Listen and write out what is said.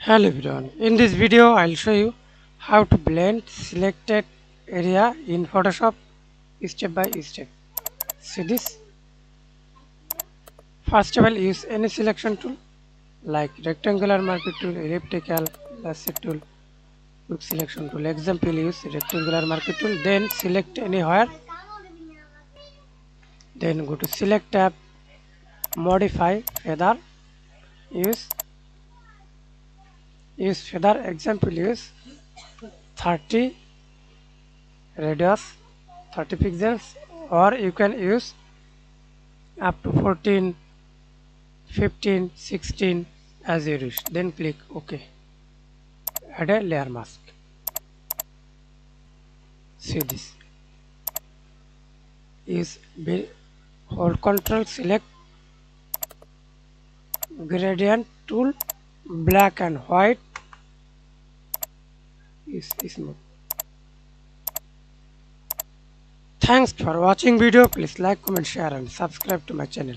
Hello everyone, in this video I'll show you how to blend selected area in Photoshop step by step. See this? First of all, use any selection tool like rectangular marquee tool, elliptical, lasso tool, quick selection tool. Example, use rectangular marquee tool, then select anywhere, then go to select tab, modify feather, use feather. Example, use 30 radius 30 pixels, or you can use up to 14, 15, 16 as you wish. Then click OK. Add a layer mask. See this. Hold Control, select gradient tool, black and white is smooth. Thanks for watching video. Please like, comment, share and subscribe to my channel.